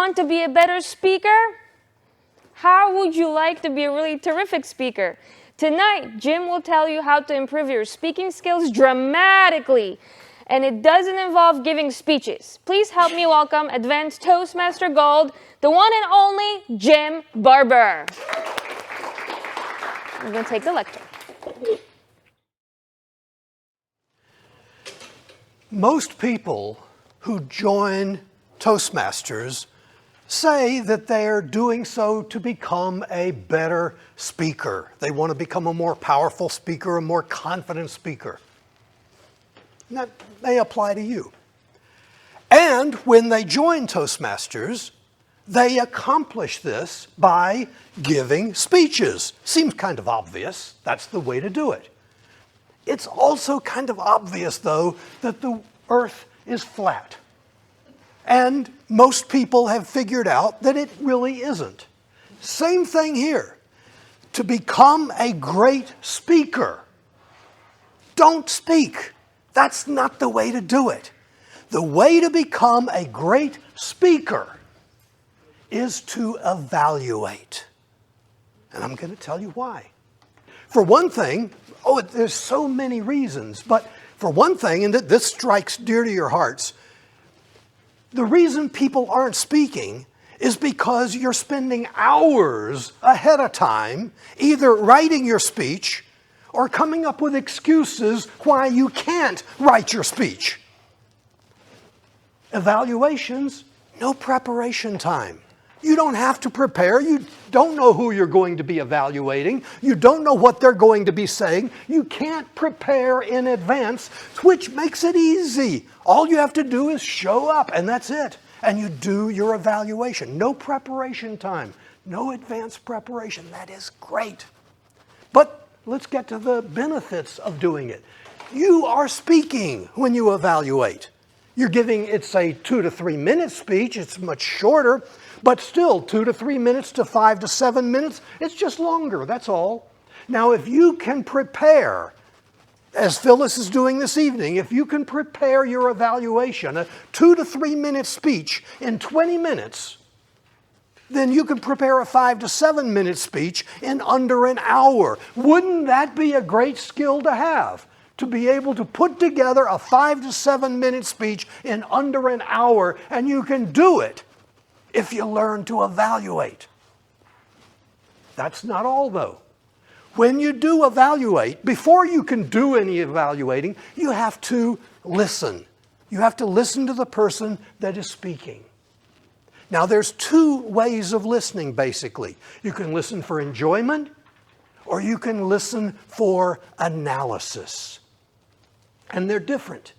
want to be a better speaker? How would you like to be a really terrific speaker? Tonight, Jim will tell you how to improve your speaking skills dramatically. And it doesn't involve giving speeches. Please help me welcome Advanced Toastmaster Gold, the one and only Jim Barber. I'm going to take the lecture. Most people who join Toastmasters say that they're doing so to become a better speaker. They want to become a more powerful speaker, a more confident speaker. And that may apply to you. And when they join Toastmasters, they accomplish this by giving speeches. Seems kind of obvious. That's the way to do it. It's also kind of obvious, though, that the earth is flat. And most people have figured out that it really isn't. Same thing here. To become a great speaker, don't speak. That's not the way to do it. The way to become a great speaker is to evaluate. And I'm going to tell you why. For one thing, there's so many reasons, but for one thing, and this strikes dear to your hearts, the reason people aren't speaking is because you're spending hours ahead of time either writing your speech or coming up with excuses why you can't write your speech. Evaluations, no preparation time. You don't have to prepare. You don't know who you're going to be evaluating. You don't know what they're going to be saying. You can't prepare in advance, which makes it easy. All you have to do is show up, and that's it. And you do your evaluation. No preparation time. No advanced preparation. That is great. But let's get to the benefits of doing it. You are speaking when you evaluate. You're giving, it's a 2 to 3 minute speech. It's much shorter. But still, 2 to 3 minutes to 5 to 7 minutes, it's just longer, that's all. Now, if you can prepare, as Phyllis is doing this evening, if you can prepare your evaluation, a 2 to 3 minute speech in 20 minutes, then you can prepare a 5 to 7 minute speech in under an hour. Wouldn't that be a great skill to have? To be able to put together a 5 to 7 minute speech in under an hour, and you can do it if you learn to evaluate. That's not all, though. When you do evaluate, before you can do any evaluating, you have to listen. You have to listen to the person that is speaking. Now, there's 2 ways of listening, basically. You can listen for enjoyment, or you can listen for analysis. And they're different.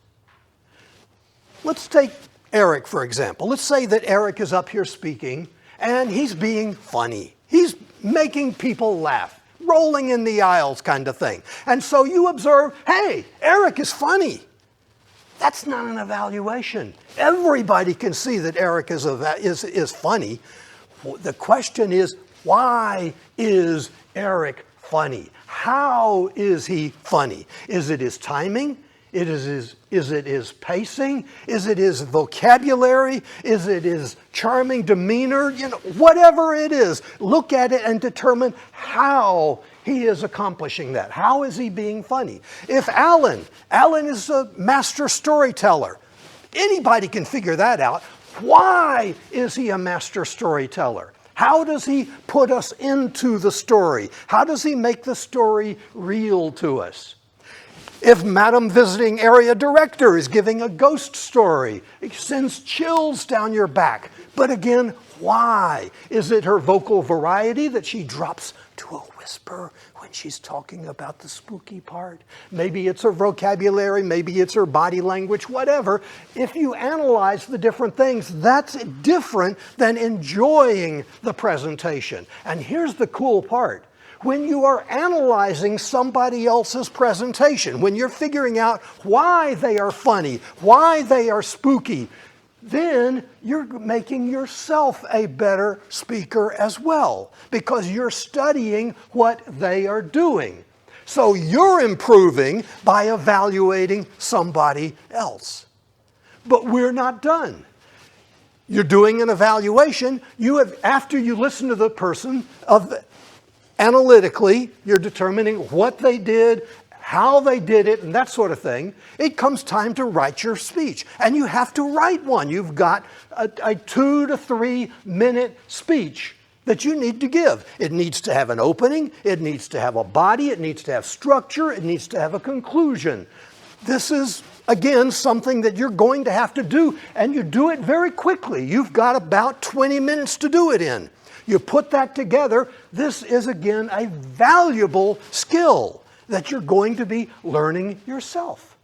Let's take Eric, for example. Let's say that Eric is up here speaking, and he's being funny. He's making people laugh, rolling in the aisles kind of thing. And so you observe, hey, Eric is funny. That's not an evaluation. Everybody can see that Eric is funny. The question is, why is Eric funny? How is he funny? Is it his timing? Is it his pacing? Is it his vocabulary? Is it his charming demeanor? Whatever it is, look at it and determine how he is accomplishing that. How is he being funny? If Alan is a master storyteller, anybody can figure that out. Why is he a master storyteller? How does he put us into the story? How does he make the story real to us? If Madam Visiting Area Director is giving a ghost story, it sends chills down your back. But again, why? Is it her vocal variety that she drops to a whisper when she's talking about the spooky part? Maybe it's her vocabulary, maybe it's her body language, whatever. If you analyze the different things, that's different than enjoying the presentation. And here's the cool part. When you are analyzing somebody else's presentation, when you're figuring out why they are funny, why they are spooky, then you're making yourself a better speaker as well, because you're studying what they are doing. So you're improving by evaluating somebody else. But we're not done. you're doing an evaluation, after you listen to the person, analytically, you're determining what they did, how they did it, and that sort of thing. It comes time to write your speech. And you have to write one. You've got a 2 to 3 minute speech that you need to give. It needs to have an opening, it needs to have a body, it needs to have structure, it needs to have a conclusion. This is, again, something that you're going to have to do, and you do it very quickly. You've got about 20 minutes to do it in. You put that together. This is, again, a valuable skill that you're going to be learning yourself.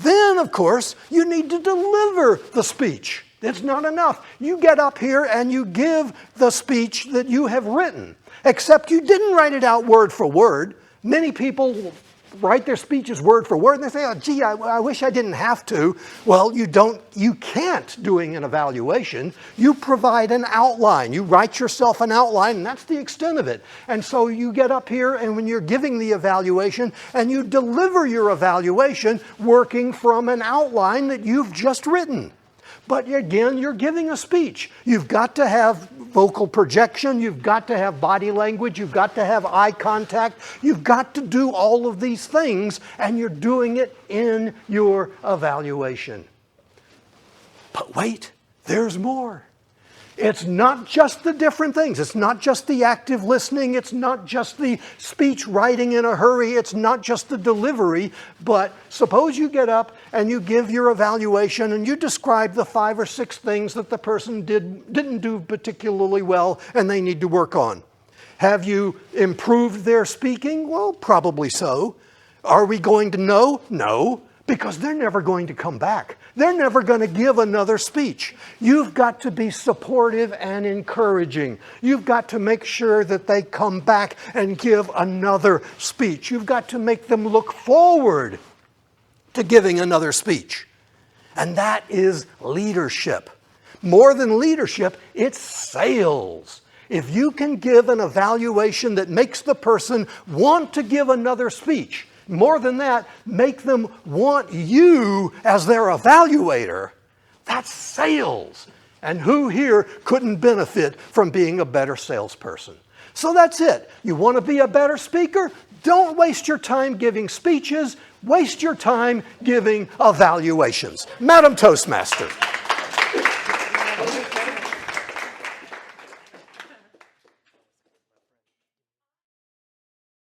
Then, of course, you need to deliver the speech. It's not enough. You get up here and you give the speech that you have written, except you didn't write it out word for word. Many people write their speeches word for word, and they say, oh, gee, I wish I didn't have to. Well, you can't doing an evaluation. You provide an outline. You write yourself an outline, and that's the extent of it. And so you get up here, and when you're giving the evaluation, and you deliver your evaluation working from an outline that you've just written. But again, you're giving a speech. You've got to have vocal projection, you've got to have body language, you've got to have eye contact, you've got to do all of these things, and you're doing it in your evaluation. But wait, there's more. It's not just the different things. It's not just the active listening. It's not just the speech writing in a hurry. It's not just the delivery. But suppose you get up and you give your evaluation and you describe the 5 or 6 things that the person didn't do particularly well and they need to work on. Have you improved their speaking? Well, probably so. Are we going to know? No, because they're never going to come back. They're never going to give another speech. You've got to be supportive and encouraging. You've got to make sure that they come back and give another speech. You've got to make them look forward to giving another speech. And that is leadership. More than leadership, it's sales. If you can give an evaluation that makes the person want to give another speech, more than that, make them want you as their evaluator, that's sales. And who here couldn't benefit from being a better salesperson? So that's it. You want to be a better speaker? Don't waste your time giving speeches. Waste your time giving evaluations. Madam Toastmaster.